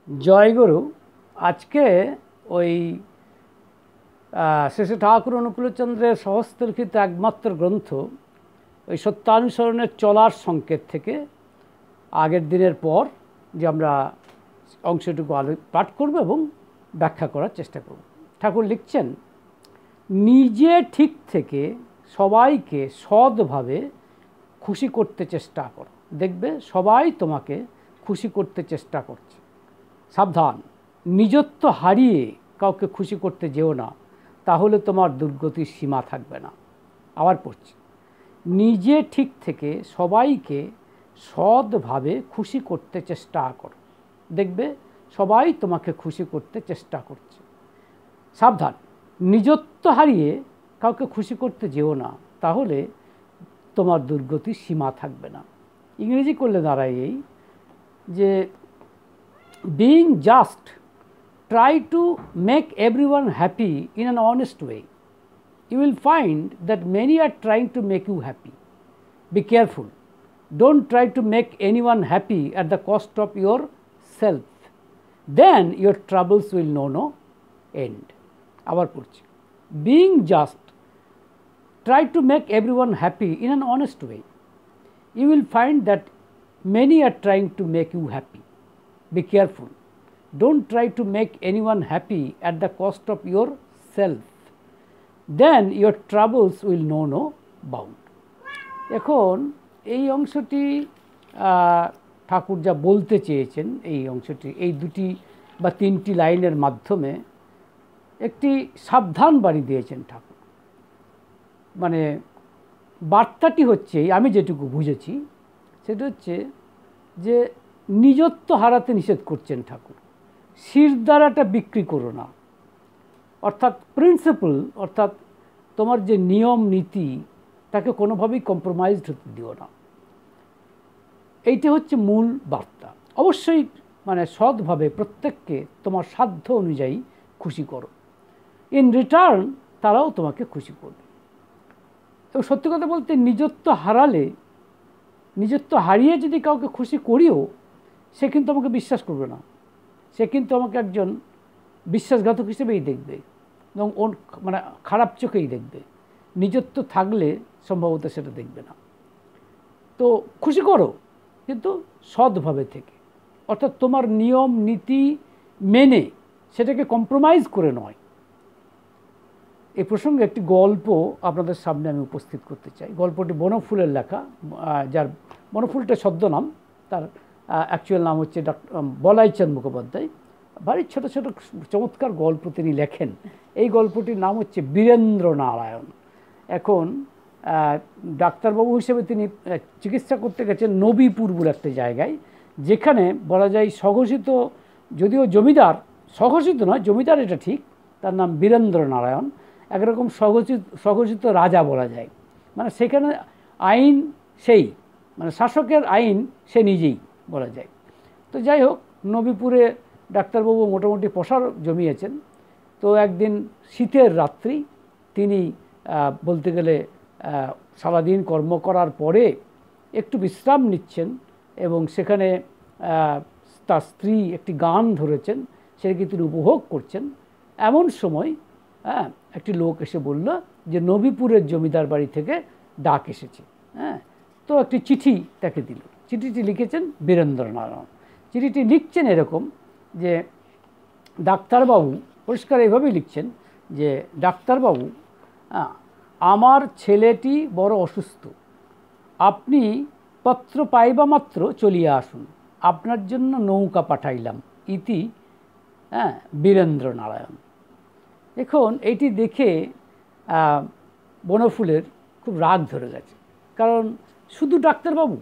জয়গুরু। আজকে ওই শেষে ঠাকুর অনুকূলচন্দ্রের সহস্রলিখিত একমাত্র গ্রন্থ ওই সত্যানুসরণের চলার সংকেত থেকে আগের দিনের পর যে আমরা অংশটুকু পাঠ করব এবং ব্যাখ্যা করার চেষ্টা করব। ঠাকুর লিখছেন, নিজে ঠিক থেকে সবাইকে সৎভাবে খুশি করতে চেষ্টা করো, দেখবে সবাই তোমাকে খুশি করতে চেষ্টা করছে। সাবধান, নিজত্ব হারিয়ে কাউকে খুশি করতে যেও না, তাহলে তোমার দুর্গতির সীমা থাকবে না। আবার পড়ছি, নিজে ঠিক থেকে সবাইকে সৎভাবে খুশি করতে চেষ্টা করো, দেখবে সবাই তোমাকে খুশি করতে চেষ্টা করছে। সাবধান, নিজত্ব হারিয়ে কাউকে খুশি করতে যেও না, তাহলে তোমার দুর্গতির সীমা থাকবে না। ইংরেজি করলে দাঁড়ায় এই যে being just, try to make everyone happy in an honest way. You will find that many are trying to make you happy. Be careful. Don't try to make anyone happy at the cost of yourself. Then your troubles will know no end. আবার পড়ছি, being just, try to make everyone happy in an honest way. You will find that many are trying to make you happy. Be careful. Don't try to make anyone happy at the cost of yourself. Then your troubles will know no bound. এখন এই অংশটি ঠাকুর যা বলতে চেয়েছেন, এই অংশটি এই দুটি বা তিনটি লাইনের মাধ্যমে একটি সাবধান বাণী দিয়েছেন ঠাকুর। মানে বার্তাটি হচ্ছে, আমি যেটুকু বুঝেছি সেটা হচ্ছে যে নিজত্ব হারাতে নিষেধ করছেন ঠাকুর। শিরদাঁড়াটা বিক্রি করো না, অর্থাৎ প্রিন্সিপাল, অর্থাৎ তোমার যে নিয়ম নীতি তাকে কোনোভাবেই কম্প্রোমাইজড হতে দিও না। এইটা হচ্ছে মূল বার্তা। অবশ্যই মানে সৎভাবে প্রত্যেককে তোমার সাধ্য অনুযায়ী খুশি করো, ইন রিটার্ন তারাও তোমাকে খুশি করবে। এবং সত্যি কথা বলতে নিজত্ব হারালে, নিজত্ব হারিয়ে যদি কাউকে খুশি করিও, সে কিন্তু আমাকে বিশ্বাস করবে না, সে কিন্তু আমাকে একজন বিশ্বাসঘাতক হিসেবেই দেখবে এবং মানে খারাপ চোখেই দেখবে। নিজত্ব থাকলে সম্ভবত সেটা দেখবে না। তো খুশি করো, কিন্তু সৎভাবে থেকে, অর্থাৎ তোমার নিয়ম নীতি মেনে, সেটাকে কম্প্রোমাইজ করে নয়। এই প্রসঙ্গে একটি গল্প আপনাদের সামনে আমি উপস্থিত করতে চাই। গল্পটি বনফুলের লেখা, যার বনফুলটা ছদ্মনাম, তার অ্যাকচুয়াল নাম হচ্ছে বলাইচাঁদ মুখোপাধ্যায়। ভারী ছোটো ছোটো চমৎকার গল্প তিনি লেখেন। এই গল্পটির নাম হচ্ছে বীরেন্দ্র নারায়ণ। এখন ডাক্তারবাবু হিসেবে তিনি চিকিৎসা করতে গেছেন নবীপুর বলে একটা জায়গায়, যেখানে বলা যায় স্বঘোষিত, যদিও জমিদার, স্বঘোষিত নয় জমিদার এটা ঠিক, তার নাম বীরেন্দ্র নারায়ণ, একরকম স্বঘোষিত রাজা বলা যায়। মানে সেখানে আইন সেই, মানে শাসকের আইন সে নিজেই বলা যায়। তো যাই হোক, নবীপুরে ডাক্তারবাবু মোটামুটি পসার জমিয়েছেন। তো একদিন শীতের রাত্রি তিনি বলতে গেলে সারাদিন কর্ম করার পরে একটু বিশ্রাম নিচ্ছেন এবং সেখানে তার স্ত্রী একটি গান ধরেছেন, সেটাকে তিনি উপভোগ করছেন। এমন সময় একটি লোক এসে বলল যে নবীপুরের জমিদার বাড়ি থেকে ডাক এসেছে। তো একটি চিঠি তাকে দিল। চিঠিটি লিখেছেন বীরেন্দ্র নারায়ণ। চিঠিটি লিখছেন এরকম যে, ডাক্তারবাবু, পরিষ্কার এভাবেই লিখছেন যে, ডাক্তারবাবু, আমার ছেলেটি বড় অসুস্থ, আপনি পত্র পাইবা মাত্র চলিয়া আসুন, আপনার জন্য নৌকা পাঠাইলাম, ইতি বীরেন্দ্র নারায়ণ। এখন এইটি দেখে বনফুলের খুব রাগ ধরে গেছে, কারণ শুধু ডাক্তারবাবু,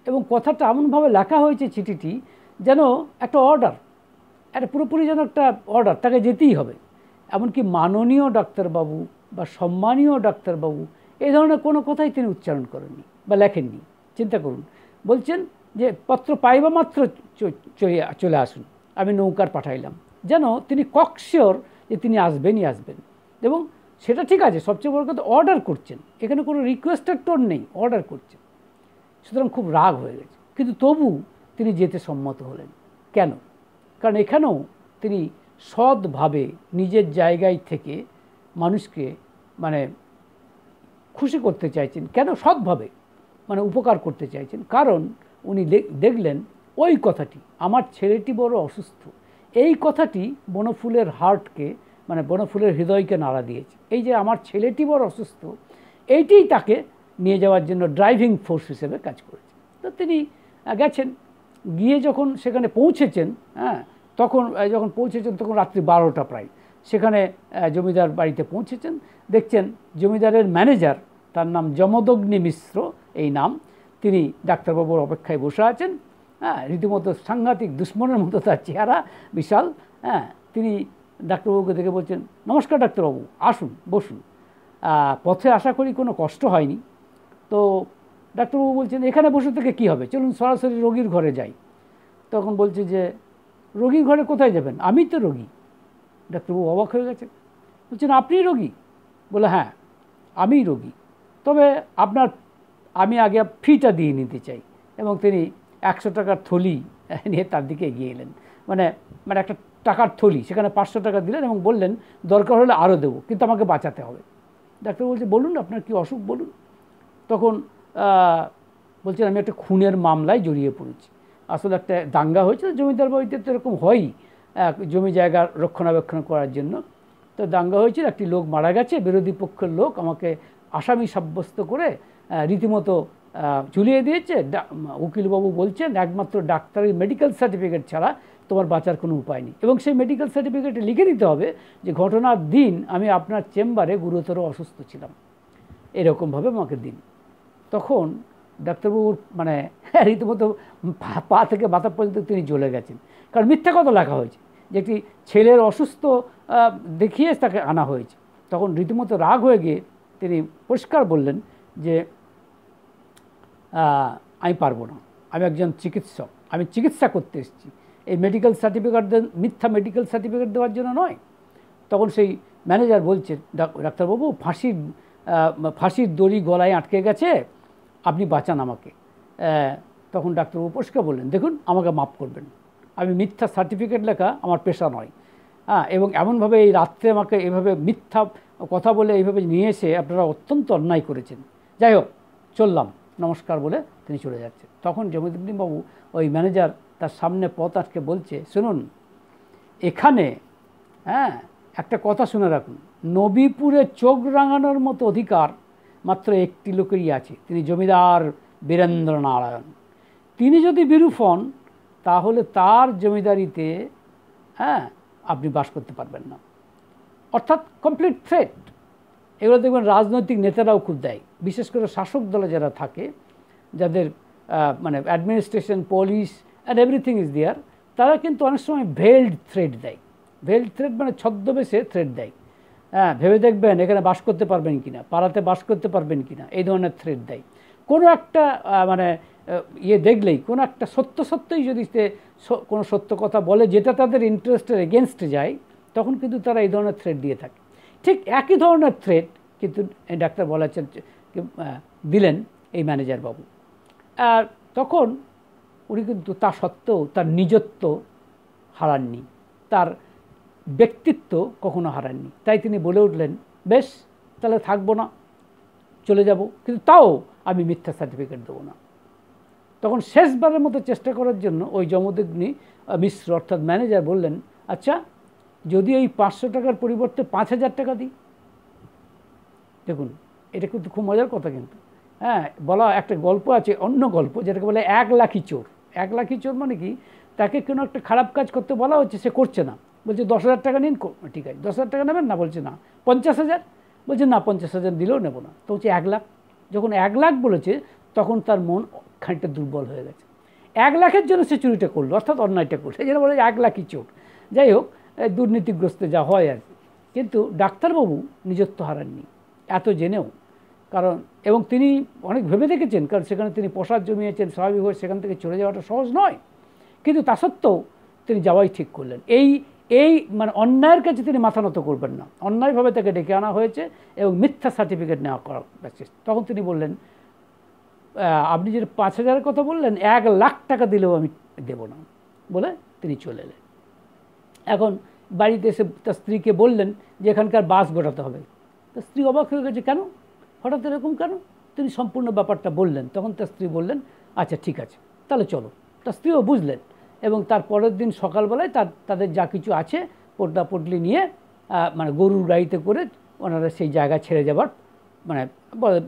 এবং কথাটা এমনভাবে লেখা হয়েছে চিঠিটি যেন একটা অর্ডার, একটা পুরোপুরি যেন একটা অর্ডার, তাকে যেতেই হবে। এমনকি মাননীয় ডাক্তারবাবু বা সম্মানীয় ডাক্তারবাবু এই ধরনের কোনো কথাই তিনি উচ্চারণ করেননি বা লেখেননি। চিন্তা করুন, বলছেন যে পত্র পাইবা মাত্র চলে আসুন, আমি নৌকার পাঠাইলাম, যেন তিনি ককশিওর যে তিনি আসবেনই আসবেন। এবং সেটা ঠিক আছে, সবচেয়ে বড় কথা অর্ডার করছেন, এখানে কোনো রিকোয়েস্টের টোন নেই, অর্ডার করছেন। সুতরাং খুব রাগ হয়ে গেছে, কিন্তু তবু তিনি যেতে সম্মত হলেন। কেন? কারণ এখানেও তিনি সৎভাবে নিজের জায়গায় থেকে মানুষকে মানে খুশি করতে চাইছেন। কেন সৎভাবে? মানে উপকার করতে চাইছেন, কারণ উনি দেখলেন ওই কথাটি, আমার ছেলেটি বড় অসুস্থ, এই কথাটি বনফুলের হার্টকে মানে বনফুলের হৃদয়কে নাড়া দিয়েছে। এই যে আমার ছেলেটি বড় অসুস্থ, এইটিই তাকে নিয়ে যাওয়ার জন্য ড্রাইভিং ফোর্স হিসেবে কাজ করেছে। তো তিনি গেছেন, গিয়ে যখন সেখানে পৌঁছেছেন, তখন যখন পৌঁছেছেন তখন রাত্রি 12টা প্রায়। সেখানে জমিদার বাড়িতে পৌঁছেছেন, দেখছেন জমিদারের ম্যানেজার, তার নাম যমদগ্নি মিশ্র এই নাম, তিনি ডাক্তারবাবুর অপেক্ষায় বসে আছেন। রীতিমতো সাংঘাতিক দুশ্মনের মতো তার চেহারা, বিশাল। তিনি ডাক্তারবাবুকে দেখে বলছেন, নমস্কার ডাক্তারবাবু, আসুন বসুন, পথে আশা করি কোনো কষ্ট হয়নি। তো ডাক্তারবাবু বলছেন, এখানে বসে থেকে কী হবে, চলুন সরাসরি রোগীর ঘরে যাই। তখন বলছে যে রোগীর ঘরে কোথায় যাবেন, আমি তো রোগী। ডাক্তারবাবু অবাক হয়ে গেছে, বলছেন আপনি রোগী? বলে হ্যাঁ আমিই রোগী, তবে আমি আগে ফিটা দিয়ে নিতে চাই। এবং তিনি 100 টাকার থলি নিয়ে তার দিকে এগিয়ে এলেন, মানে একটা টাকার থলি, সেখানে 500 টাকা দিলেন এবং বললেন দরকার হলে আরও দেবো, কিন্তু আমাকে বাঁচাতে হবে। ডাক্তার বলছে বলুন আপনার কি অসুখ বলুন। তখন বলছেন আমি একটা খুনের মামলায় জড়িয়ে পড়েছি। আসলে একটা দাঙ্গা হয়েছে জমিদার বাড়িতে, তো এরকম হয়ই জমি জায়গার রক্ষণাবেক্ষণ করার জন্য। তো দাঙ্গা হয়েছিল, একটি লোক মারা গেছে, বিরোধী পক্ষের লোক আমাকে আসামি সাব্যস্ত করে রীতিমতো ঝুলিয়ে দিয়েছে। উকিলবাবু বলছেন একমাত্র ডাক্তারি মেডিকেল সার্টিফিকেট ছাড়া তোমার বাঁচার কোনো উপায় নেই, এবং সেই মেডিকেল সার্টিফিকেটে লিখে দিতে হবে যে ঘটনার দিন আমি আপনার চেম্বারে গুরুতর অসুস্থ ছিলাম, এরকমভাবে আমাকে দিন। তখন ডাক্তারবাবুর মানে রীতিমতো পা থেকে মাথা পর্যন্ত তিনি জ্বলে গেছেন, কারণ মিথ্যা কথা লেখা হয়েছে যে একটি ছেলের অসুস্থ দেখিয়ে তাকে আনা হয়েছে। তখন রীতিমতো রাগ হয়ে গিয়ে তিনি পরিষ্কার বললেন যে আমি পারবো না, আমি একজন চিকিৎসক, আমি চিকিৎসা করতে এসেছি, এই মেডিকেল সার্টিফিকেট মিথ্যা মেডিকেল সার্টিফিকেট দেওয়ার জন্য নয়। তখন সেই ম্যানেজার বলছে ডাক্তারবাবু ফাঁসির দড়ি গলায় আটকে গেছে, আপনি বাঁচান আমাকে। তখন ডাক্তারবাবু পরিষ্কার বললেন, দেখুন আমাকে মাফ করবেন, আমি মিথ্যা সার্টিফিকেট লেখা আমার পেশা নয়, এবং এমনভাবে এই রাত্রে আমাকে এভাবে মিথ্যা কথা বলে এইভাবে নিয়ে এসে আপনারা অত্যন্ত অন্যায় করেছেন, যাই হোক চললাম, নমস্কার বলে তিনি চলে যাচ্ছেন। তখন জমিদারবাবু ওই ম্যানেজার তার সামনে পথ আটকে বলছে, শুনুন এখানে একটা কথা শুনে রাখুন, নবীপুরে চোখ রাঙানোর মতো অধিকার মাত্র একটি লোকেরই আছে, তিনি জমিদার বীরেন্দ্র নারায়ণ। তিনি যদি বিরূপ হন তাহলে তার জমিদারিতে আপনি বাস করতে পারবেন না, অর্থাৎ কমপ্লিট থ্রেট। এগুলো দেখবেন রাজনৈতিক নেতারাও খুব দেয়, বিশেষ করে শাসক দলে যারা থাকে, যাদের মানে administration, police and everything is there, তারা কিন্তু অনেক সময় ভেলড থ্রেট দেয়। ভেলড থ্রেট মানে ছদ্মবেশে থ্রেট দেয়। ভেবে দেখবেন এখানে বাস করতে পারবেন কিনা, পাড়াতে বাস করতে পারবেন কিনা, এই ধরনের থ্রেট দেয়। কোনো একটা মানে দেখলেই, কোনো একটা সত্যই যদি কোনো সত্য কথা বলে যেটা তাদের ইন্টারেস্টের এগেনস্টে যায়, তখন কিন্তু তারা এই ধরনের থ্রেট দিয়ে থাকে। ঠিক একই ধরনের থ্রেট কিন্তু ডাক্তার বলেছেন দিলেন এই ম্যানেজার বাবু। আর তখন উনি কিন্তু তা সত্ত্বেও তার নিজত্ব হারাননি, তার ব্যক্তিত্ব কখনো হারাননি। তাই তিনি বলে উঠলেন, বেশ তাহলে থাকবো না, চলে যাব, কিন্তু তাও আমি মিথ্যা সার্টিফিকেট দেবো না। তখন শেষবারের মতো চেষ্টা করার জন্য ওই যমদগ্নি মিশ্র অর্থাৎ ম্যানেজার বললেন, আচ্ছা যদি এই 500 টাকার পরিবর্তে 5000 টাকা দিই। দেখুন এটা কিন্তু খুব মজার কথা, কিন্তু বলা একটা গল্প আছে, অন্য গল্প, যেটাকে বলে 1 লাখি চোর। 1 লাখি চোর মানে কি, তাকে কোনো একটা খারাপ কাজ করতে বলা হচ্ছে, সে করছে না, বলছে 10,000 টাকা নিন, ঠিক আছে 10,000 টাকা নেবেন না, বলছে না। 50,000, বলছে না 50,000 দিলেও নেব না। তো হচ্ছে 1 লাখ। যখন 1 লাখ বলেছে তখন তার মন খানিকটা দুর্বল হয়ে গেছে। 1 লাখের জন্য সে চুরিটা করলো, অর্থাৎ অন্যায়টা করলো, এই জন্য বলে 1 লাখই চোর। যাই হোক, দুর্নীতিগ্রস্ত যা হয় আর কি। কিন্তু ডাক্তারবাবু নিজত্ব হারাননি এত জেনেও, কারণ এবং তিনি অনেক ভেবে দেখেছেন, কারণ সেখানে তিনি প্রসাদ জমিয়েছেন, স্বাভাবিকভাবে সেখান থেকে চলে যাওয়াটা সহজ নয়, কিন্তু তা সত্ত্বেও তিনি যাওয়াই ঠিক করলেন। এই মানে অন্যায়ের কাছে তিনি মাথা নত করবেন না, অন্যায়ভাবে তাকে ডেকে আনা হয়েছে এবং মিথ্যা সার্টিফিকেট নেওয়া করা হয়েছে। তখন তিনি বললেন, আপনি যে 5,000-এর কথা বললেন, 1 লাখ টাকা দিলেও আমি দেব না, বলে তিনি চলে এলেন। এখন বাড়িতে এসে তার স্ত্রীকে বললেন যে এখানকার বাস গোটাতে হবে। তার স্ত্রী অবাক হয়ে গেছে, কেন, হঠাৎ এরকম কেন? তিনি সম্পূর্ণ ব্যাপারটা বললেন। তখন তার স্ত্রী বললেন, আচ্ছা ঠিক আছে, তাহলে চলো। তার স্ত্রীও বুঝলেন এবং তার পরের দিন সকালবেলায় তাদের যা কিছু আছে পর্দা পটলি নিয়ে মানে গরুর গাড়িতে করে ওনারা সেই জায়গা ছেড়ে যাবার মানে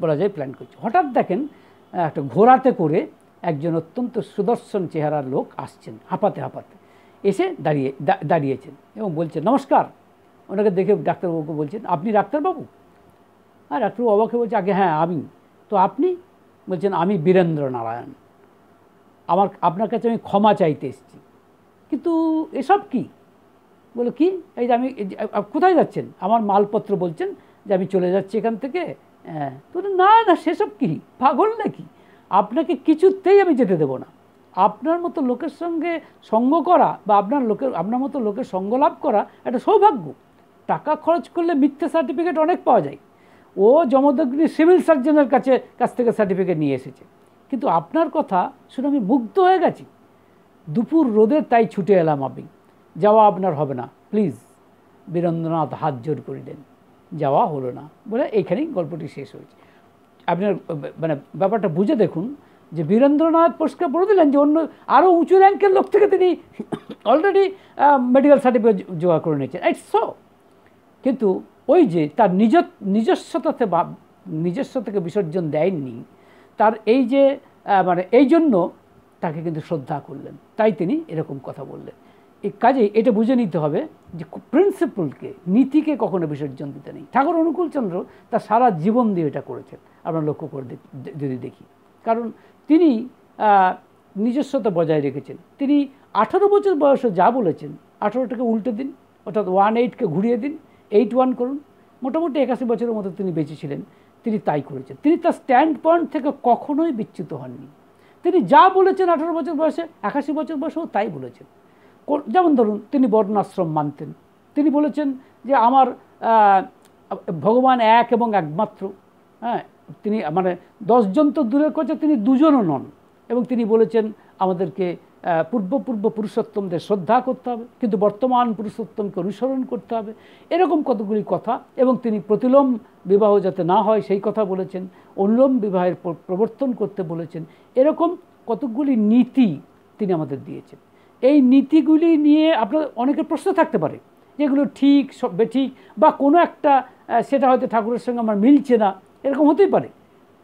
বলা যায় প্ল্যান করছে। হঠাৎ দেখেন একটা ঘোড়াতে করে একজন অত্যন্ত সুদর্শন চেহারার লোক আসছেন, হাঁপাতে হাঁপাতে এসে দাঁড়িয়েছেন এবং বলছেন, নমস্কার। ওনাকে দেখে ডাক্তারবাবুকে বলছেন, আপনি ডাক্তারবাবু? আর ডাক্তারবাবু অবাকে বলছে, আগে হ্যাঁ আমি। তো আপনি? বলছেন, আমি বীরেন্দ্র নারায়ণ, আপনার কাছে আমি ক্ষমা চাইতে এসেছি। কিন্তু এসব কি? বলো কি? এই যে আমি কোথায় যাচ্ছেন? আমার মালপত্র বলছেন যে আমি চলে যাচ্ছি এখান থেকে। তো না না, সেসব কি, পাগল নাকি? আপনাকে কিছুতেই আমি যেতে দেবো না। আপনার মতো লোকের সঙ্গে সঙ্গ করা বা আপনার মতো লোকের সঙ্গ লাভ করা একটা সৌভাগ্য। টাকা খরচ করলে মিথ্যে সার্টিফিকেট অনেক পাওয়া যায়। ও জমদগ্নি সিভিল সার্জনের কাছ থেকে সার্টিফিকেট নিয়ে এসেছে। কিন্তু আপনার কথা শুনে আমি মুগ্ধ হয়ে গেছি। দুপুর রোদে তাই ছুটে এলাম আমি। যাওয়া আপনার হবে না, প্লিজ। বীরেন্দ্রনাথ হাত জোর করিলেন, যাওয়া হলো না বলে এইখানেই গল্পটি শেষ হয়েছে। আপনার মানে ব্যাপারটা বুঝে দেখুন যে বীরেন্দ্রনাথ পরিষ্কার বলে দিলেন যে অন্য আরও উঁচু র্যাঙ্কের লোক থেকে তিনি অলরেডি মেডিকেল সার্টিফিকেট জোগাড় করে নিয়েছেন। It's so. কিন্তু ওই যে তার নিজস্ব থেকে বিসর্জন দেয়নি, তার এই যে মানে এই জন্য তাকে কিন্তু শ্রদ্ধা করলেন, তাই তিনি এরকম কথা বললেন। এই কাজে এটা বুঝে নিতে হবে যে প্রিন্সিপালকে, নীতিকে কখনো বিসর্জন দিতে নেই। ঠাকুর অনুকূলচন্দ্র তার সারা জীবন দিয়ে এটা করেছেন, আমরা লক্ষ্য করে যদি দেখি। কারণ তিনি নিজস্বতা বজায় রেখেছেন। তিনি 18 বছর বয়সে যা বলেছেন, 18টাকে উল্টে দিন, অর্থাৎ 18কে ঘুরিয়ে দিন, 81 করুন। মোটামুটি 81 বছরের মতো তিনি বেঁচে ছিলেন, তিনি তাই করেছেন। তিনি তার স্ট্যান্ড পয়েন্ট থেকে কখনোই বিচ্যুত হননি। তিনি যা বলেছেন 18 বছর বয়সে, 81 বছর বয়সেও তাই বলেছেন। যেমন ধরুন, তিনি বর্ণাশ্রম মানতেন। তিনি বলেছেন যে আমার ভগবান এক এবং একমাত্র। হ্যাঁ, তিনি মানে 10 জন তো দূরের কথা, তিনি 2 জনও নন। এবং তিনি বলেছেন আমাদেরকে পূর্ব পুরুষোত্তমদের শ্রদ্ধা করতে হবে, কিন্তু বর্তমান পুরুষোত্তমকে অনুসরণ করতে হবে, এরকম কতগুলি কথা। এবং তিনি প্রতিলোম বিবাহ যাতে না হয় সেই কথা বলেছেন, অনুলোম বিবাহের প্রবর্তন করতে বলেছেন। এরকম কতগুলি নীতি তিনি আমাদের দিয়েছেন। এই নীতিগুলি নিয়ে আপনার অনেকের প্রশ্ন থাকতে পারে, যেগুলো ঠিক সব বেঠিক, বা কোনো একটা সেটা হয়তো ঠাকুরের সঙ্গে আমার মিলছে না, এরকম হতেই পারে।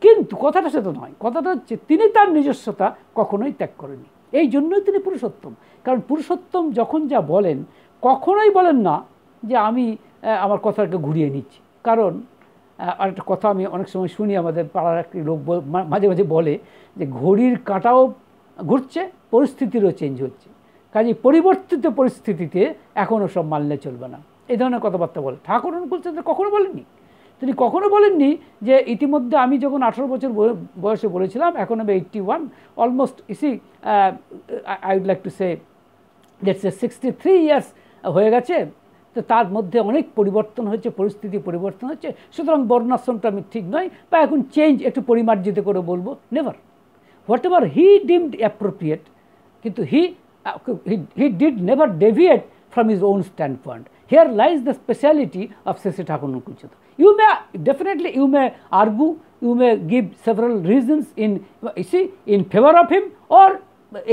কিন্তু কথাটা সেটা নয়। কথাটা হচ্ছে তিনি তার নিজস্বতা কখনোই ত্যাগ করেনি। এই জন্যই তিনি পুরুষোত্তম। কারণ পুরুষোত্তম যখন যা বলেন, কখনোই বলেন না যে আমি আমার কথাকে ঘুরিয়ে নিচ্ছি। কারণ আরেকটা কথা আমি অনেক সময় শুনি, আমাদের পাড়ার একটি লোক মাঝে মাঝে বলে যে ঘড়ির কাঁটাও ঘুরছে, পরিস্থিতিরও চেঞ্জ হচ্ছে, কাজে পরিবর্তিত পরিস্থিতিতে এখনও সব মানলে চলবে না, এই ধরনের কথাবার্তা বলে। ঠাকুর অনুকূলচন্দ্র কখনো বলেননি। তিনি কখনো বলেননি যে ইতিমধ্যে আমি যখন 18 বছর বয়সে বলেছিলাম, এখন আমি 81, অলমোস্ট ইসি I would like to say that's 63 years হয়ে গেছে, তো তার মধ্যে অনেক পরিবর্তন হয়েছে, পরিস্থিতি পরিবর্তন হচ্ছে, সুতরাং বর্ণাশ্রমটা আমি ঠিক নয়, বা এখন চেঞ্জ একটু পরিমার্জিত করে বলবো। Never. What ever he deemed appropriate, কিন্তু he did never deviate from his own standpoint. Here lies the speciality of Sri Thakur Anukulchandra. You may argue, you may give several reasons in favor of him or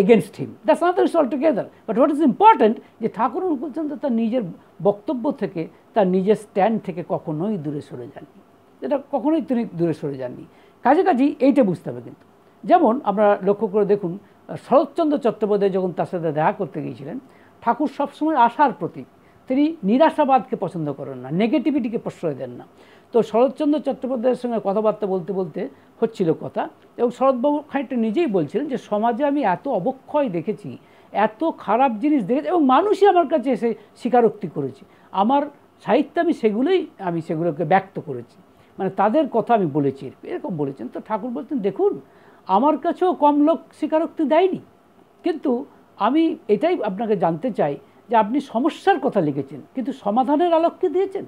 against him. That's another issue altogether. But what is important, যে ঠাকুর অনুকূলচন্দ্র তার নিজের বক্তব্য থেকে, তার নিজের stand থেকে কখনোই দূরে সরে যাননি। এটা কখনোই তিনি দূরে সরে যাননি। কাজেই এইটা বুঝতে হবে। কিন্তু যেমন আমরা লক্ষ্য করে দেখুন, শরৎচন্দ্র চট্টোপাধ্যায় যখন তার সাথে দেখা করতে গিয়েছিলেন, ঠাকুর সবসময় আশার প্রতীক। তিনি নিরাশাবাদকে পছন্দ করেন না, নেগেটিভিটিকে প্রশ্রয় দেন না। তো শরৎচন্দ্র চট্টোপাধ্যায়ের সঙ্গে কথাবার্তা বলতে বলতে হচ্ছিল কথা, এবং শরৎবাবু খানিকটা নিজেই বলছিলেন যে সমাজে আমি এত অবক্ষয় দেখেছি, এত খারাপ জিনিস দেখেছি, এবং মানুষই আমার কাছে এসে স্বীকারোক্তি করেছে। আমার সাহিত্যে আমি সেগুলোকে ব্যক্ত করেছি, মানে তাদের কথা আমি বলেছি, এরকম বলেছেন। তো ঠাকুর বলতেন, দেখুন আমার কাছেও কম লোক স্বীকারোক্তি দেয়নি, কিন্তু আমি এটাই আপনাকে জানতে চাই যে আপনি সমস্যার কথা লিখেছেন, কিন্তু সমাধানের আলোক কি দিয়েছেন?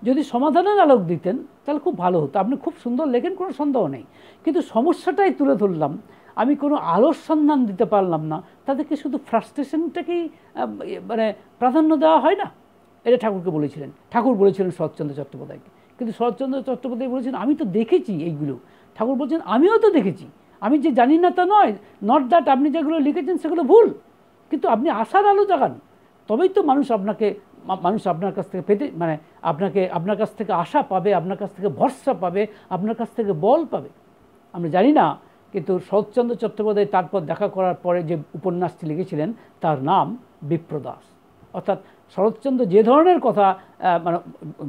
যদি সমাধানের আলোক দিতেন তাহলে খুব ভালো হতো। আপনি খুব সুন্দর লেখেন, কোনো সন্দেহ নেই, কিন্তু সমস্যাটাই তুলে ধরলাম। আমি কোনো আলোর সন্ধান দিতে পারলাম না, তাদেরকে শুধু ফ্রাস্ট্রেশনটাকেই মানে প্রাধান্য দেওয়া হয় না। এটা ঠাকুরকে বলেছিলেন, ঠাকুর বলেছিলেন শরৎচন্দ্র চট্টোপাধ্যায়কে। কিন্তু শরৎচন্দ্র চট্টোপাধ্যায় বলেছেন আমি তো দেখেছি এইগুলো। ঠাকুর বলছেন আমিও তো দেখেছি, আমি যে জানি না তা নয়, নট দ্যাট আপনি যেগুলো লিখেছেন সেগুলো ভুল, কিন্তু আপনি আশার আলো জাগান, তবেই তো মানুষ আপনার কাছ থেকে পেতে মানে আপনার কাছ থেকে আশা পাবে, আপনার কাছ থেকে ভরসা পাবে, আপনার কাছ থেকে বল পাবে। আমরা জানি না, কিন্তু শরৎচন্দ্র চট্টোপাধ্যায় তারপর দেখা করার পরে যে উপন্যাসটি লিখেছিলেন তার নাম বিপ্রদাস। অর্থাৎ শরৎচন্দ্র যে ধরনের কথা মানে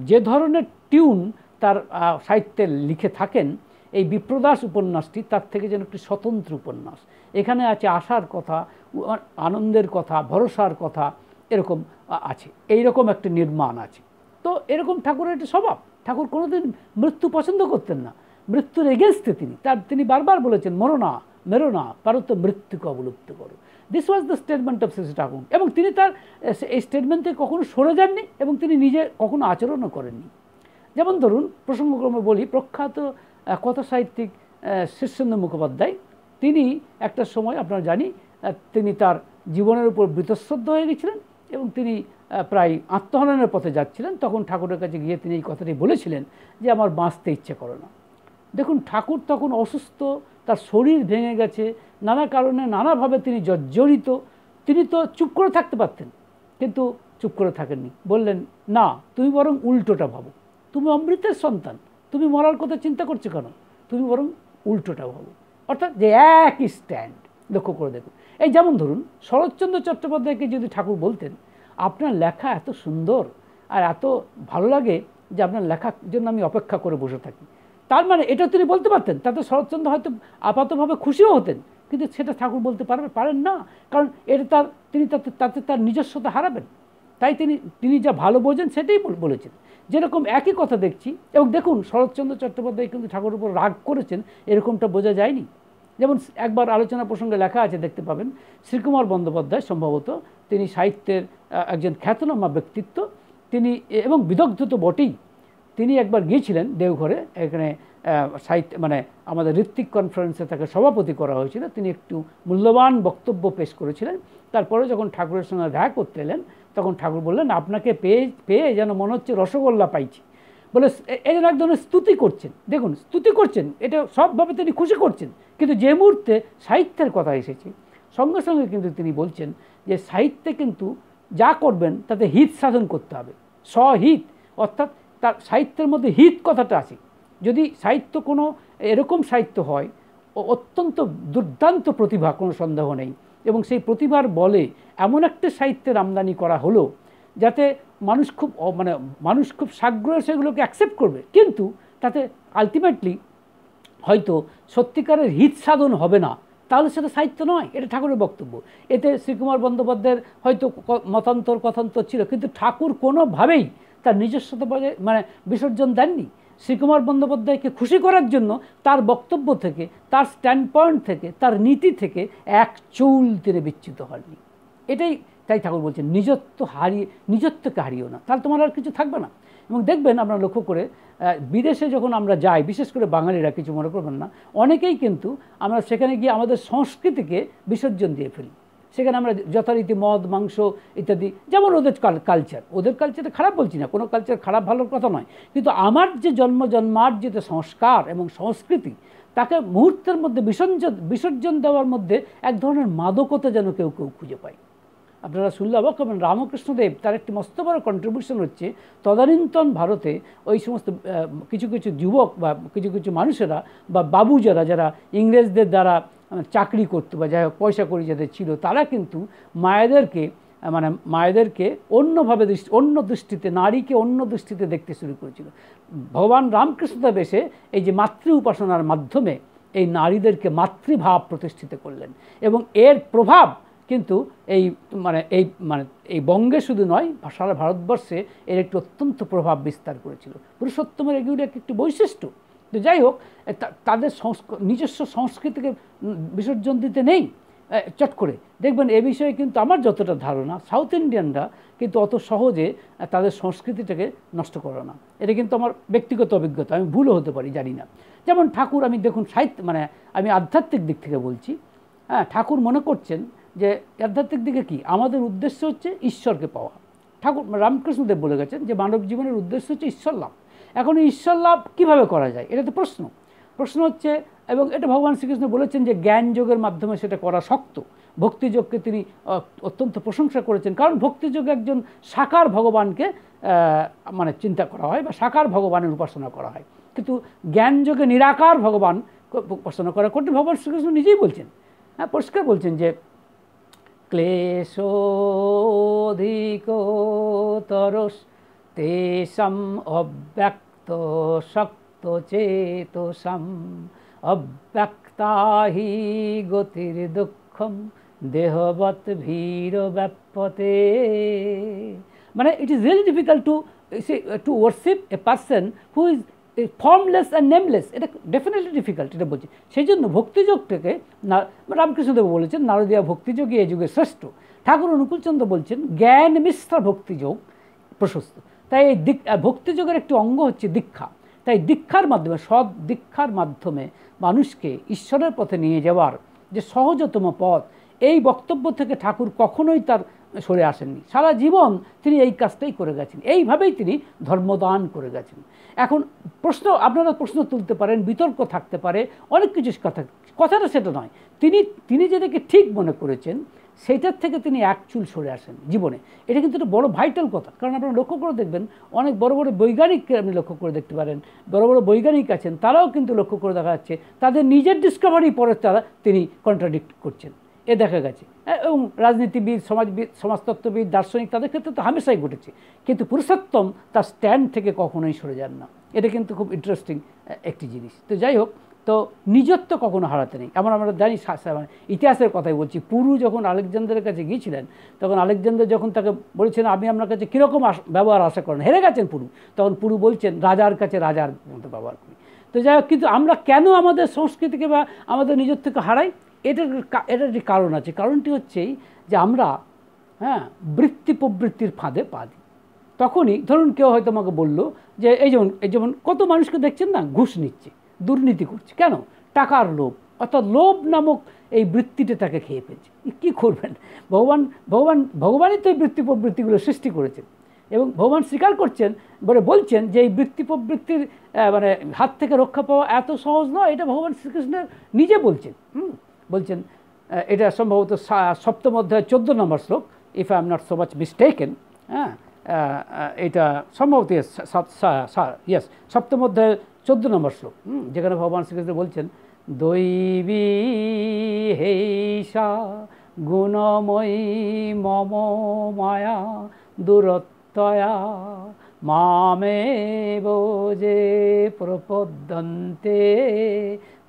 যে ধরনের টিউন তার সাহিত্যে লিখে থাকেন, এই বিপ্রদাস উপন্যাসটি তার থেকে যেন একটি স্বতন্ত্র উপন্যাস। এখানে আছে আশার কথা, আনন্দের কথা, ভরসার কথা, এরকম আছে, এইরকম একটা নির্মাণ আছে। তো এরকম ঠাকুরের একটা স্বভাব। ঠাকুর কোনোদিন মৃত্যু পছন্দ করতেন না, মৃত্যুর এগেনস্টে তিনি বারবার বলেছেন মরো না, মেরো না, পারো তো মৃত্যুকে অবলুপ্ত করো। This was the statement of Shri Thakur. এবং তিনি তার এই স্টেটমেন্ট থেকে কখনো সরে যাননি এবং তিনি নিজে কখনো আচরণও করেননি। যেমন ধরুন, প্রসঙ্গক্রমে বলি, প্রখ্যাত কথা সাহিত্যিক শীর্ষেন্দু মুখোপাধ্যায়, তিনি একটা সময় আপনারা জানি তিনি তার জীবনের উপর বীতশ্রদ্ধ হয়ে গেছিলেন এবং তিনি প্রায় আত্মহননের পথে যাচ্ছিলেন। তখন ঠাকুরের কাছে গিয়ে তিনি এই কথাটি বলেছিলেন যে আমার বাঁচতে ইচ্ছে করে না। দেখুন, ঠাকুর তখন অসুস্থ, তার শরীর ভেঙে গেছে, নানা কারণে নানাভাবে তিনি জর্জরিত। তিনি তো চুপ করে থাকতে পারতেন, কিন্তু চুপ করে থাকেননি। বললেন না, তুমি বরং উল্টোটা ভাবো, তুমি অমৃতের সন্তান, তুমি মরার কথা চিন্তা করছো কেন, তুমি বরং উল্টোটা ভাবো। অর্থাৎ যে একই স্ট্যান্ড। লক্ষ্য করে দেখুন, এই যেমন ধরুন শরৎচন্দ্র চট্টোপাধ্যায়কে যদি ঠাকুর বলতেন আপনার লেখা এত সুন্দর আর এত ভালো লাগে যে আপনার লেখার জন্য আমি অপেক্ষা করে বসে থাকি, তার মানে এটা তিনি বলতে পারতেন, তাতে শরৎচন্দ্র হয়তো আপাতভাবে খুশিও হতেন, কিন্তু সেটা ঠাকুর বলতে পারেন না, কারণ এটা তিনি তাতে তার নিজস্বতা হারাবেন। তাই তিনি যা ভালো বোঝেন সেটাই বলেছেন। যেরকম একই কথা দেখছি, এবং দেখুন শরৎচন্দ্র চট্টোপাধ্যায় কিন্তু ঠাকুরের উপর রাগ করেছেন এরকমটা বোঝা যায়নি। যেমন একবার আলোচনা প্রসঙ্গে লেখা আছে, দেখতে পাবেন, শ্রীকুমার বন্দ্যোপাধ্যায় সম্ভবত, তিনি সাহিত্যের একজন খ্যাতনামা ব্যক্তিত্ব, তিনি এবং বিদগ্ধ তো বটেই। তিনি একবার গিয়েছিলেন দেওঘরে, এখানে সাহিত্য মানে আমাদের ঋত্বিক কনফারেন্সে তাকে সভাপতি করা হয়েছিল, তিনি একটু মূল্যবান বক্তব্য পেশ করেছিলেন। তারপরে যখন ঠাকুরের সঙ্গে দেখা করতে এলেন তখন ঠাকুর বললেন আপনাকে পেয়ে যেন মনে হচ্ছে রসগোল্লা পাইছি, বলে এই যেন এক ধরনের স্তুতি করছেন। দেখুন, স্তুতি করছেন, এটা সবভাবে তিনি খুশি করছেন, কিন্তু যে মুহূর্তে সাহিত্যের কথা এসেছে সঙ্গে সঙ্গে কিন্তু তিনি বলছেন যে সাহিত্যে কিন্তু যা করবেন তাতে হিত সাধন করতে হবে, স্বহিত। অর্থাৎ তার সাহিত্যের মধ্যে হিত কথাটা আছে। যদি সাহিত্য কোনো এরকম সাহিত্য হয়, অত্যন্ত দুর্দান্ত প্রতিভা, কোনো সন্দেহ নেই, এবং সেই প্রতিভার বলে এমন একটা সাহিত্যের আমদানি করা হলো যাতে মানুষ খুব সাগ্রহে সেগুলোকে অ্যাকসেপ্ট করবে, কিন্তু তাতে আলটিমেটলি হয়তো সত্যিকারের হিত সাধন হবে না, তাহলে সেটা সাহিত্য নয়। এটা ঠাকুরের বক্তব্য। এতে শ্রীকুমার বন্দ্যোপাধ্যায়ের হয়তো মতান্তর কথান্তর ছিল, কিন্তু ঠাকুর কোনোভাবেই তার নিজস্বতা মানে বিসর্জন দেননি। শ্রীকুমার বন্দ্যোপাধ্যায়কে খুশি করার জন্য তার বক্তব্য থেকে, তার স্ট্যান্ড পয়েন্ট থেকে, তার নীতি থেকে এক চুল তিনি বিচ্যুত হননি। তাই ঠাকুর বলছেন নিজত্বকে হারিও না, তাহলে তোমার আর কিছু থাকবে না। এবং দেখবেন আপনারা লক্ষ্য করে, বিদেশে যখন আমরা যাই, বিশেষ করে বাঙালিরা, কিছু মনে করবেন না, অনেকেই কিন্তু আমরা সেখানে গিয়ে আমাদের সংস্কৃতিকে বিসর্জন দিয়ে ফেলি। সেখানে আমরা যথারীতি মদ, মাংস ইত্যাদি, যেমন ওদের কালচারে খারাপ বলছি না, কোনো কালচার খারাপ ভালোর কথা নয়, কিন্তু আমার যে জন্মার্জিত সংস্কার এবং সংস্কৃতি, তাকে মুহূর্তের মধ্যে বিসর্জন দেওয়ার মধ্যে এক ধরনের মাদকতা যেন কেউ খুঁজে পায়। আপনারা শুনলে অবাক হবেন, রামকৃষ্ণদেব তার একটি মস্ত বড় কন্ট্রিবিউশন হচ্ছে তদানীন্তন ভারতে ওই সমস্ত কিছু যুবক বা কিছু মানুষেরা বা বাবু যারা ইংরেজদের দ্বারা চাকরি করতো বা যাই হোক পয়সা করি যাদের ছিল, তারা কিন্তু মায়েদেরকে অন্য দৃষ্টিতে, নারীকে অন্য দৃষ্টিতে দেখতে শুরু করেছিল। ভগবান রামকৃষ্ণদেব এসে এই যে মাতৃ উপাসনার মাধ্যমে এই নারীদেরকে মাতৃভাব প্রতিষ্ঠিত করলেন, এবং এর প্রভাব কিন্তু এই বঙ্গে শুধু নয়, সারা ভারতবর্ষে এর একটি অত্যন্ত প্রভাব বিস্তার করেছিল। পুরুষোত্তমের এগুলি একটি বৈশিষ্ট্য। তো যাই হোক, তাদের নিজস্ব সংস্কৃতিকে বিসর্জন দিতে নেই, চট করে দেখবেন এ বিষয়ে কিন্তু আমার যতটা ধারণা সাউথ ইন্ডিয়ানরা কিন্তু অত সহজে তাদের সংস্কৃতিটাকে নষ্ট করে না। এটা কিন্তু আমার ব্যক্তিগত অভিজ্ঞতা, আমি ভুলও হতে পারি, জানি না। যেমন ঠাকুর, আমি দেখুন সাহিত্য মানে আমি আধ্যাত্মিক দিক থেকে বলছি, হ্যাঁ, ঠাকুর মনে করছেন যে আধ্যাত্মিক দিকে কি আমাদের উদ্দেশ্য হচ্ছে ঈশ্বরকে পাওয়া। ঠাকুর রামকৃষ্ণদেব বলে গেছেন যে মানব জীবনের উদ্দেশ্য হচ্ছে ঈশ্বর লাভ। এখন ঈশ্বর লাভ কীভাবে করা যায়, এটা তো প্রশ্ন হচ্ছে, এবং এটা ভগবান শ্রীকৃষ্ণ বলেছেন যে জ্ঞান যোগের মাধ্যমে সেটা করা শক্ত। ভক্তিযোগকে তিনি অত্যন্ত প্রশংসা করেছেন, কারণ ভক্তিযোগে একজন সাকার ভগবানকে মানে চিন্তা করা হয় বা সাকার ভগবানের উপাসনা করা হয়, কিন্তু জ্ঞান যোগে নিরাকার ভগবান উপাসনা করা করতে ভগবান শ্রীকৃষ্ণ নিজেই বলছেন, হ্যাঁ, পরিষ্কার বলছেন যে ক্লেশোধিকতরস তেষাং অব্যক্ত শক্ত চেতসাম অব্যক্তা হি গতির দুঃখম দেহবৎ ভীর ব্যাপতে। মানে it is really difficult to worship a person who is formless and nameless. এটা ডেফিনেটলি ডিফিকাল্ট, এটা বলছি। সেই জন্য ভক্তিযোগটাকে রামকৃষ্ণদেব বলেছেন নারদীয়া ভক্তিযোগী এই যুগে শ্রেষ্ঠ। ঠাকুর অনুকূলচন্দ্র বলছেন জ্ঞান মিশ্র ভক্তিযোগ প্রশস্ত। তাই এই ভক্তিযোগের একটি অঙ্গ হচ্ছে দীক্ষা। তাই দীক্ষার মাধ্যমে, সৎ দীক্ষার মাধ্যমে মানুষকে ঈশ্বরের পথে নিয়ে যাওয়ার যে সহজতম পথ, এই বক্তব্য থেকে ঠাকুর কখনোই তার সরে আসেননি। সারা জীবন তিনি এই কাজটাই করে গেছেন, এইভাবেই তিনি ধর্মদান করে গেছেন। এখন আপনারা প্রশ্ন তুলতে পারেন, বিতর্ক থাকতে পারে, অনেক কিছু কথাটা সেটা নয়। তিনি যেটাকে ঠিক মনে করেছেন সেইটার থেকে তিনি এক চুল সরে আসেন জীবনে। এটা কিন্তু একটা বড় ভাইটাল কথা, কারণ আপনারা লক্ষ্য করে দেখবেন অনেক বড় বড় বৈজ্ঞানিককে আপনি লক্ষ্য করে দেখতে পারেন, বড় বড় বৈজ্ঞানিক আছেন, তারাও কিন্তু লক্ষ্য করে দেখা যাচ্ছে তাদের নিজের ডিসকভারি পরে তিনি কন্ট্রাডিক্ট করছেন, এ দেখা গেছে। এবং রাজনীতিবিদ, সমাজবিদ, সমাজতত্ত্ববিদ, দার্শনিক, তাদের ক্ষেত্রে তো হামেশাই ঘটেছে। কিন্তু পুরুষোত্তম তার স্ট্যান্ড থেকে কখনোই সরে যান না। এটা কিন্তু খুব ইন্টারেস্টিং একটি জিনিস। তো যাই হোক, তো নিজত্ব কখনো হারাতে নেই। এমন আমরা জানি, ইতিহাসের কথাই বলছি, পুরু যখন আলেকজান্ডারের কাছে গিয়েছিলেন, তখন আলেকজান্ডার যখন তাকে বলেছেন আপনি আপনার কাছে কীরকম ব্যবহার আশা করেন, হেরে গেছেন পুরু, তখন পুরু বলছেন রাজার কাছে রাজার মতো ব্যবহার করি। তো যাই হোক, কিন্তু আমরা কেন আমাদের সংস্কৃতিকে বা আমাদের নিজত্বকে হারাই, এটার একটি কারণ আছে। কারণটি হচ্ছেই যে আমরা, হ্যাঁ, বৃত্তি প্রবৃত্তির ফাঁদে পা দিই। তখনই ধরুন কেউ হয়তো আমাকে বললো যে এই যেমন কত মানুষকে দেখছেন না, ঘুষ নিচ্ছে, দুর্নীতি করছে, কেন? টাকার লোভ, অর্থাৎ লোভ নামক এই বৃত্তিটা তাকে খেয়ে ফেলছে। কী করবেন? ভগবানই তো এই বৃত্তি প্রবৃত্তিগুলো সৃষ্টি করেছেন, এবং ভগবান স্বীকার করছেন, বলছেন যে এই বৃত্তি প্রবৃত্তির মানে হাত থেকে রক্ষা পাওয়া এত সহজ নয়। এটা ভগবান শ্রীকৃষ্ণের নিজে বলছেন। বলছেন, এটা সম্ভবত 7ম অধ্যায় 14 নম্বর শ্লোক, if I am not so much mistaken. হ্যাঁ, এটা সম্ভবত ইয়েস 7ম অধ্যায় 14 নম্বর শ্লোক, যেখানে ভগবান শ্রীকৃষ্ণ বলছেন দৈবী হেষা গুণময়ী মম মায়া দূরত্বয়া মামেব যে প্রপদ্যন্তে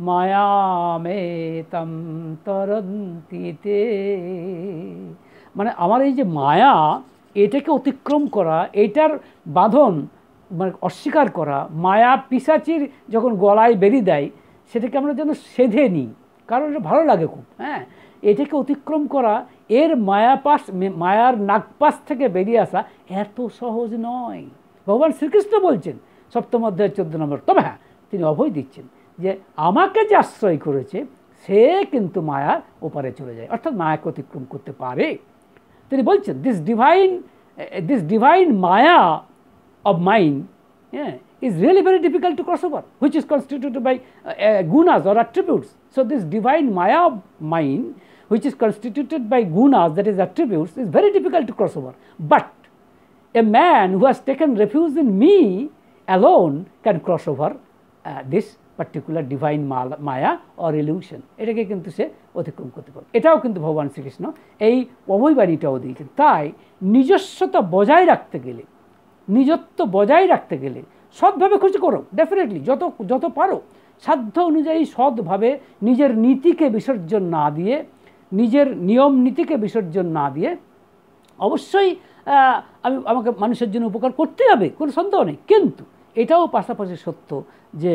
মায়ামেতম তরন্তিতে। মানে আমার এই যে মায়া, এটাকে অতিক্রম করা, এটার বাঁধন মানে অস্বীকার করা, মায়া পিশাচির যখন গলায় বেরিয়ে দেয় সেটাকে আমরা যেন সেধে নিই, কারণ এটা ভালো লাগে খুব। হ্যাঁ, এটাকে অতিক্রম করা, এর মায়ার নাগপাশ থেকে বেরিয়ে আসা এত সহজ নয়। ভগবান শ্রীকৃষ্ণ বলছেন 7ম অধ্যায় 14 নম্বর। তবে হ্যাঁ, তিনি অভয় দিচ্ছেন যে আমাকে যে আশ্রয় করেছে সে কিন্তু মায়ার ওপারে চলে যায়, অর্থাৎ মায়াকে অতিক্রম করতে পারে। তিনি বলছেন this divine maya of mine, is really very difficult to cross over, which is constituted by gunas or attributes. So this divine maya of mine, which is constituted by gunas, that is attributes, is very difficult to cross over. But a man who has taken refuge in me alone can cross over this particular divine maya or illusion. এটাকে কিন্তু সে অতিক্রম করতে পারে। এটাও কিন্তু ভগবান শ্রীকৃষ্ণ এই অভয়বাণীটাও দিয়েছেন। তাই নিজস্বতা বজায় রাখতে গেলে সৎভাবে খুশি করো, ডেফিনেটলি যত পারো সাধ্য অনুযায়ী সৎভাবে, নিজের নীতিকে বিসর্জন না দিয়ে, নিজের নিয়ম নীতিকে বিসর্জন না দিয়ে, অবশ্যই আমাকে মানুষের জন্য উপকার করতে হবে, কোনো সন্দেহ নেই। কিন্তু এটাও পাশাপাশি সত্য যে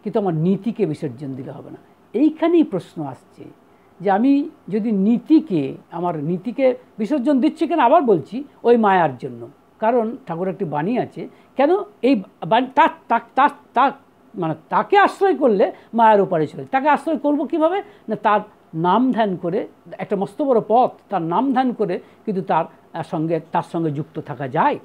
কিন্তু আমার নীতিকে বিসর্জন দিলে হবে না। এইখানেই প্রশ্ন আসছে যে আমি যদি নীতিকে, আমার নীতিকে বিসর্জন দিচ্ছি কেন, আবার বলছি ওই মায়ার জন্য। কারণ ঠাকুর একটি বাণী আছে, কেন এই মানে তাকে আশ্রয় করলে মায়ার ওপারে চলে। তাকে আশ্রয় করব কিভাবে না, তার নাম ধ্যান করে, একটা মস্ত বড় পথ, তার নাম ধ্যান করে কিন্তু তার সঙ্গে যুক্ত থাকা যায়।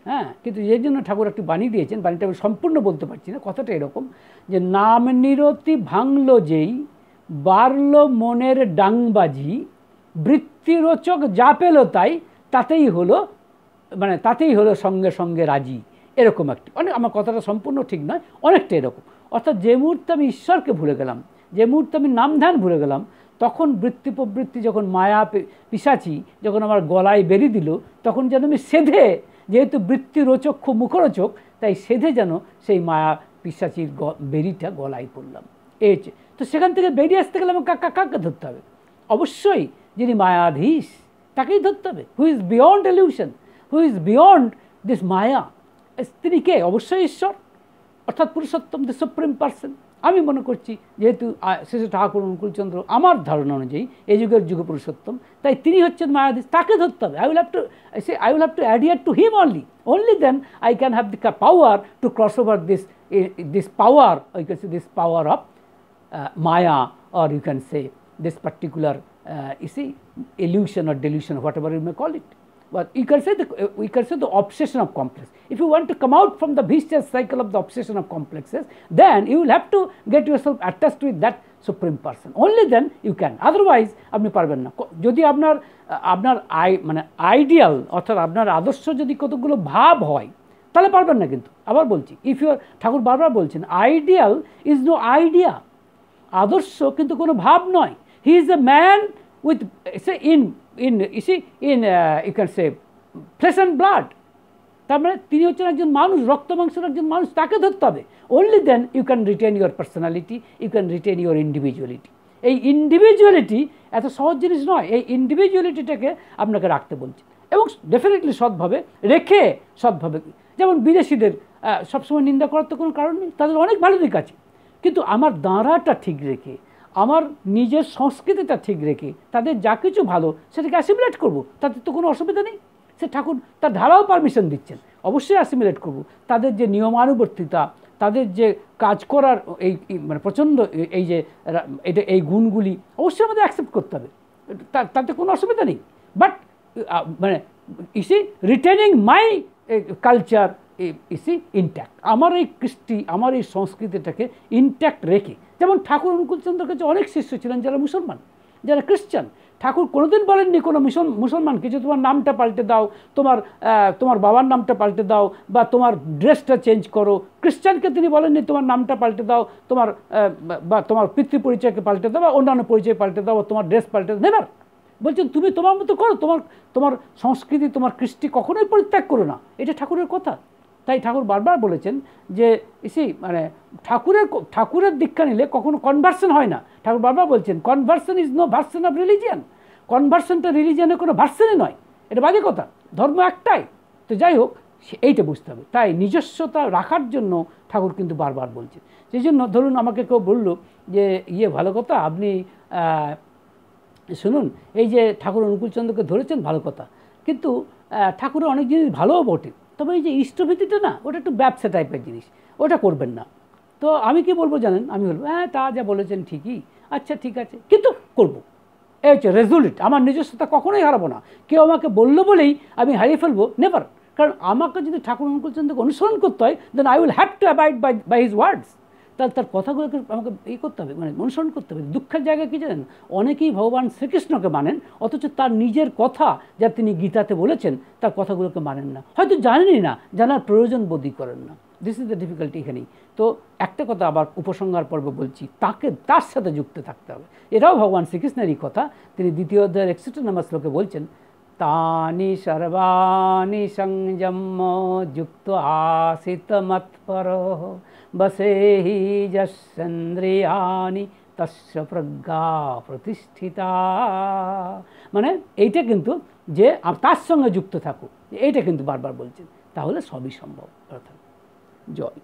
হ্যাঁ, কিন্তু এই জন্য ঠাকুর একটি বাণী দিয়েছেন, বাণীটা আমি সম্পূর্ণ বলতে পারছি না, কথাটা এরকম যে নাম নিরতি ভাঙল যেই, বাড়ল মনের ডাংবাজি, বৃত্তিরোচক যা পেল তাই, তাতেই হলো সঙ্গে সঙ্গে রাজি। এরকম একটি, আমার কথাটা সম্পূর্ণ ঠিক নয়, অনেকটা এরকম। অর্থাৎ যে মুহূর্তে আমি ঈশ্বরকে ভুলে গেলাম, যে মুহূর্তে আমি নাম ধ্যান ভুলে গেলাম, তখন বৃত্তি প্রবৃত্তি যখন মায়া পিশাচি যখন আমার গলায় বেরিয়ে দিল, তখন যেন আমি সেধে, যেহেতু বৃত্তি রোচক খুব মুখরোচক, তাই সেধে যেন সেই মায়া পিশাচির বেরিটা গলায় পড়লাম। এই তো সেখান থেকে বেরিয়ে আসতে গেলে আমাকে কাকে ধরতে হবে? অবশ্যই যিনি মায়াধীশ তাকেই ধরতে হবে। Who is beyond illusion, who is beyond this maya, তিনি কে? অবশ্যই ঈশ্বর, অর্থাৎ পুরুষোত্তম, দ্য সুপ্রিম পার্সন। আমি মনে করছি যেহেতু শ্রী ঠাকুর অনুকূলচন্দ্র আমার ধারণা অনুযায়ী এই যুগের যুগ পুরুষোত্তম, তাই তিনি হচ্ছেন মায়াধীশ, তাকে ধরতে হবে। I will have to adhere to him only then I can have the power to cross over this power, or you can say this power of Maya, or you can say this particular illusion or delusion, whatever you may call it. But we can say the obsession of complex. If you want to come out from the vicious cycle of the obsession of complexes, then you will have to get yourself attached with that supreme person. Only then you can. Otherwise আপনি পারবেন না। যদি আপনার ideal, অর্থাৎ আপনার আদর্শ যদি কতগুলো ভাব হয়, তাহলে পারবেন না। কিন্তু আবার বলছি, ঠাকুর বারবার বলছেন আইডিয়াল ইজ নো আইডিয়া, আদর্শ কিন্তু কোনো ভাব নয়। He is a man with you can say flesh and blood, তার মানে তিনি হচ্ছেন একজন মানুষ, রক্ত মাংসের একজন মানুষ, তাকে ধরতে হবে। only then you can retain your personality, you can retain your individuality. এই ইন্ডিভিজুয়ালিটি এত সহজ জিনিস নয়, এই ইন্ডিভিজুয়ালিটিটাকে আপনাকে রাখতে বলছে, এবং ডেফিনেটলি সৎভাবে রেখে, সৎভাবে। যেমন বিদেশিদের সবসময় নিন্দা করার তো কোনো কারণ নেই, তাদের অনেক ভালো দিক আছে, কিন্তু আমার দাঁড়াটা ঠিক রেখে, আমার নিজের সংস্কৃতিটা ঠিক রেখে তাদের যা কিছু ভালো সেটাকে অ্যাসিমিলেট করব, তাতে তো কোনো অসুবিধা নেই। সে ঠাকুর তার ধারাও পারমিশন দিচ্ছেন, অবশ্যই অ্যাসিমিলেট করব। তাদের যে নিয়মানুবর্তিতা, তাদের যে কাজ করার প্রচণ্ড এই গুণগুলি অবশ্যই আমাদের অ্যাকসেপ্ট করতে হবে, তাতে কোনো অসুবিধা নেই। But retaining my culture intact, আমার এই কৃষ্টি, আমার এই সংস্কৃতিটাকে ইনট্যাক্ট রেখে। যেমন ঠাকুর অনুকূলচন্দ্রের কাছে অনেক শিষ্য ছিলেন যারা মুসলমান, যারা খ্রিস্টান। ঠাকুর কোনোদিন বলেননি কোনো মুসলমানকে যে তোমার নামটা পাল্টে দাও, তোমার বাবার নামটা পাল্টে দাও, বা তোমার ড্রেসটা চেঞ্জ করো। খ্রিস্টানকে তিনি বলেননি তোমার নামটা পাল্টে দাও, তোমার পিতৃ পরিচয়কে পাল্টে দাও, বা অন্যান্য পরিচয় পাল্টে দাও, বা তোমার ড্রেস পাল্টে দাও। নেভার। বলছেন তুমি তোমার মতো করো, তোমার সংস্কৃতি, তোমার কৃষ্টি কখনোই পরিত্যাগ করো না। এটা ঠাকুরের কথা। তাই ঠাকুর বারবার বলেছেন যে ঠাকুরের দীক্ষা নিলে কখনো কনভার্সন হয় না। ঠাকুর বারবার বলছেন conversion is no version of religion. কনভার্সনটা রিলিজিয়ানের কোনো ভার্সনই নয়, এটা বাজে কথা। ধর্ম একটাই। তো যাই হোক, এইটা বুঝতে হবে। তাই নিজস্বতা রাখার জন্য ঠাকুর কিন্তু বারবার বলছেন। সেই জন্য ধরুন আমাকে কেউ বললো যে ভালো কথা, আপনি শুনুন, এই যে ঠাকুর অনুকূলচন্দ্রকে ধরেছেন ভালো কথা, কিন্তু ঠাকুরের অনেক জিনিস ভালোও বটে, তবে এই যে ইষ্টভীতিটা না, ওটা একটু ব্যবসা টাইপের জিনিস, ওটা করবেন না। তো আমি কি বলবো জানেন? আমি বলবো হ্যাঁ, তা যা বলেছেন ঠিকই, আচ্ছা ঠিক আছে, কিন্তু করবো। এই হচ্ছে রেজলিউট। আমার নিজস্বতা কখনোই হারাবো না। কেউ আমাকে বললো বলেই আমি হারিয়ে ফেলবো, নেভার। কারণ আমাকে যদি ঠাকুর অনুকূলচন্দ্রকে অনুসরণ করতে হয়, then I will have to abide by his words. তার কথাগুলোকে আমাকে করতে হবে, অনুসরণ করতে হবে। দুঃখের জায়গায় কী জানেন, অনেকেই ভগবান শ্রীকৃষ্ণকে মানেন, অথচ তার নিজের কথা যা তিনি গীতাতে বলেছেন তার কথাগুলোকে মানেন না, হয়তো জানেনই না, জানার প্রয়োজন বোধই করেন না। দিস ইজ দ্য ডিফিকাল্টি এখানেই। তো একটা কথা আবার উপসংহার পর্বে বলছি, তার সাথে যুক্ত থাকতে হবে। এটাও ভগবান শ্রীকৃষ্ণেরই কথা। তিনি 2য় অধ্যায়ের 61 নম্বর শ্লোকে বলছেন, তানি সর্বাণি সংযম্য যুক্ত আসিত মৎপর বসেহি যস্যেন্দ্রিয়ানি তস্য প্রজ্ঞা প্রতিষ্ঠিতা। মানে এইটা কিন্তু যে তার সঙ্গে যুক্ত থাকুক, এইটা কিন্তু বারবার বলছেন, তাহলে সবই সম্ভব। অর্থাৎ জয়।